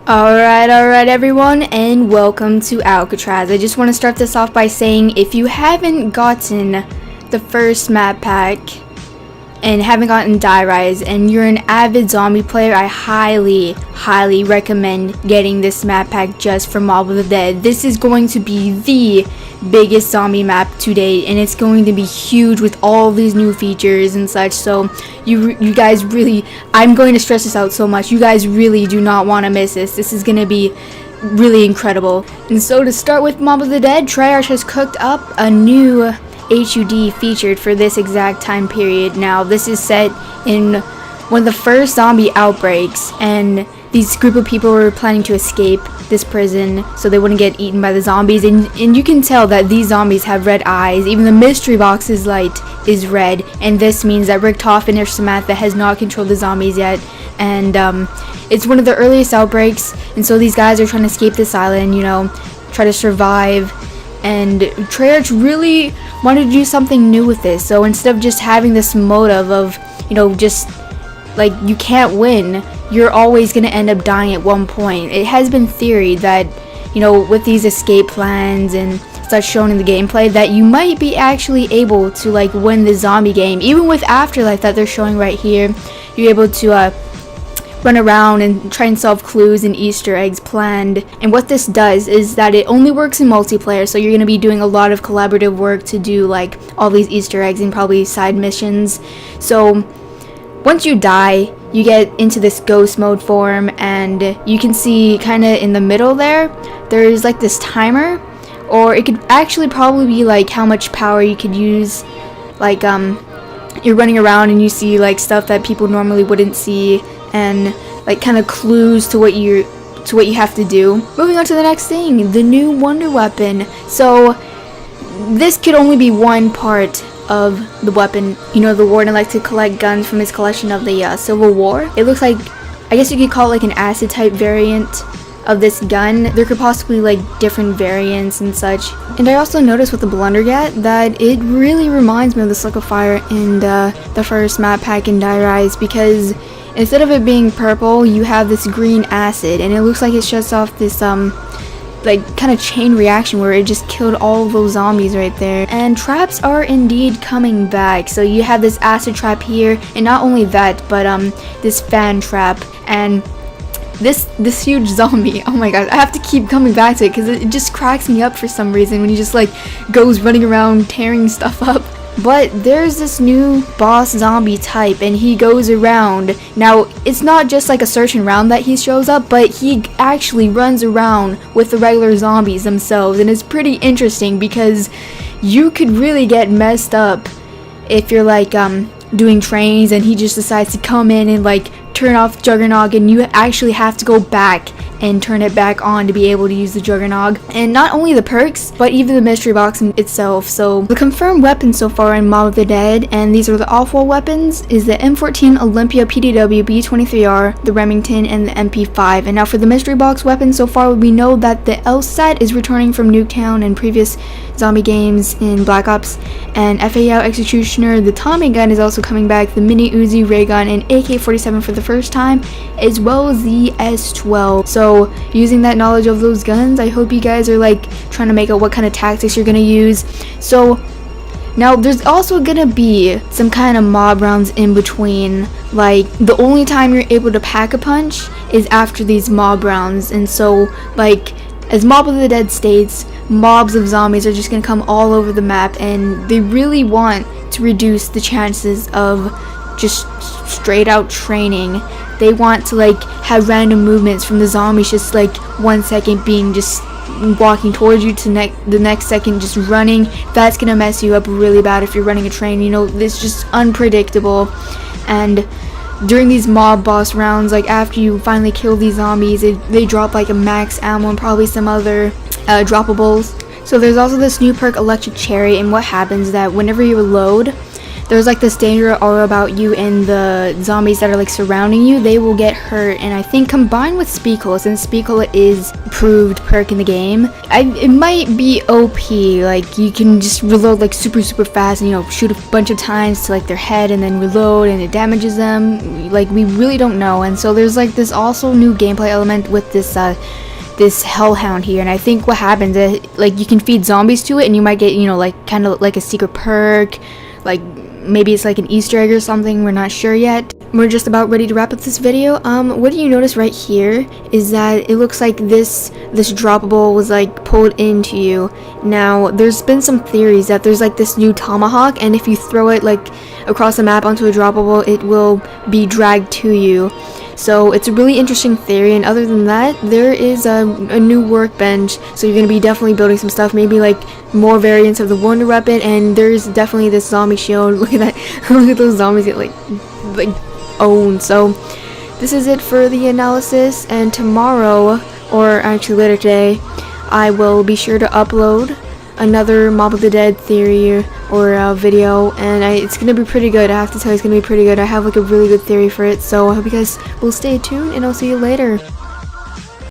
Alright everyone, and welcome to Alcatraz. I just want to start this off by saying if you haven't gotten the first map pack and haven't gotten Die Rise and you're an avid zombie player, I highly recommend getting this map pack just for Mob of the Dead. This is going to be the biggest zombie map to date, and it's going to be huge with all these new features and such. So you guys really, I'm going to stress this out so much, you guys really do not want to miss this. This is going to be really incredible. And so to start with Mob of the Dead, Treyarch has cooked up a new HUD featured for this exact time period. Now this is set in one of the first zombie outbreaks, and these group of people were planning to escape this prison so they wouldn't get eaten by the zombies, and you can tell that these zombies have red eyes. Even the mystery box's light is red, and this means that Richtofen or Samantha has not controlled the zombies yet, and it's one of the earliest outbreaks, and so these guys are trying to escape this island, try to survive. And Treyarch really wanted to do something new with this. So instead of just having this motive of, just like you can't win, you're always going to end up dying at one point. It has been theory that, with these escape plans and such shown in the gameplay, that you might be actually able to win the zombie game. Even with Afterlife that they're showing right here, you're able to run around and try and solve clues and Easter eggs planned. And what this does is that it only works in multiplayer, so you're going to be doing a lot of collaborative work to do all these Easter eggs and probably side missions. So once you die, you get into this ghost mode form, and you can see kind of in the middle there's this timer, or it could actually probably be how much power you could use. You're running around and you see stuff that people normally wouldn't see, and kind of clues to what you have to do. Moving on to the next thing, the new wonder weapon. So this could only be one part of the weapon. The warden likes to collect guns from his collection of the Civil War. It looks like, I guess you could call it an acid type variant of this gun. There could possibly different variants and such. And I also noticed with the Blundergat that it really reminds me of the Slick of Fire in the first map pack in Die Rise, because instead of it being purple, you have this green acid, and it looks like it shuts off this kind of chain reaction where it just killed all of those zombies right there. And traps are indeed coming back. So you have this acid trap here, and not only that, but this fan trap, and this huge zombie. Oh my god, I have to keep coming back to it because it just cracks me up for some reason when he just goes running around tearing stuff up. But there's this new boss zombie type, and he goes around. Now, it's not just a search and round that he shows up, but he actually runs around with the regular zombies themselves, and it's pretty interesting because you could really get messed up if you're doing trains and he just decides to come in and turn off Juggernog, and you actually have to go back and turn it back on to be able to use the Juggernog. And not only the perks, but even the mystery box itself. So the confirmed weapons so far in Mob of the Dead, and these are the all-four weapons, is the M14 Olympia PDW B23R, the Remington, and the MP5. And now for the mystery box weapons so far, we know that the LSAT is returning from Nuketown and previous zombie games in Black Ops, and FAL Executioner, the Tommy gun, is also coming back, the Mini Uzi, Ray gun, and AK-47 for the first time, as well as the S12. So using that knowledge of those guns, I hope you guys are trying to make out what kind of tactics you're gonna use. So now there's also gonna be some kind of mob rounds in between. The only time you're able to pack a punch is after these mob rounds, and so as Mob of the Dead states, mobs of zombies are just gonna come all over the map, and they really want to reduce the chances of just straight out training. They want to have random movements from the zombies, just 1 second being just walking towards you to the next second just running. That's gonna mess you up really bad if you're running a train. It's just unpredictable. And during these mob boss rounds, after you finally kill these zombies, they drop a max ammo and probably some other droppables. So there's also this new perk, Electric Cherry, and what happens is that whenever you reload, there's like this danger aura about you, and the zombies that are like surrounding you, they will get hurt. And I think combined with speed cola, since speed cola is proved perk in the game, it might be OP. Like you can just reload like super fast, and you know, shoot a bunch of times to like their head and then reload, and it damages them. Like we really don't know. And so there's like this also new gameplay element with this hellhound here, and I think what happens is like you can feed zombies to it, and you might get, you know, like kind of like a secret perk, like maybe it's like an Easter egg or something. We're not sure yet. We're just about ready to wrap up this video. What do you notice right here is that it looks like this droppable was like pulled into you. Now there's been some theories that there's like this new tomahawk, and if you throw it like across the map onto a droppable, it will be dragged to you. So it's a really interesting theory, and other than that, there is a new workbench, so you're going to be definitely building some stuff, maybe like more variants of the wonder weapon, and there's definitely this zombie shield. Look at that. Look at those zombies get like owned. So this is it for the analysis, and tomorrow, or actually later today, I will be sure to upload another Mob of the Dead theory or video, and it's gonna be pretty good. I have to tell you, it's gonna be pretty good. I have like a really good theory for it, so I hope you guys will stay tuned, and I'll see you later.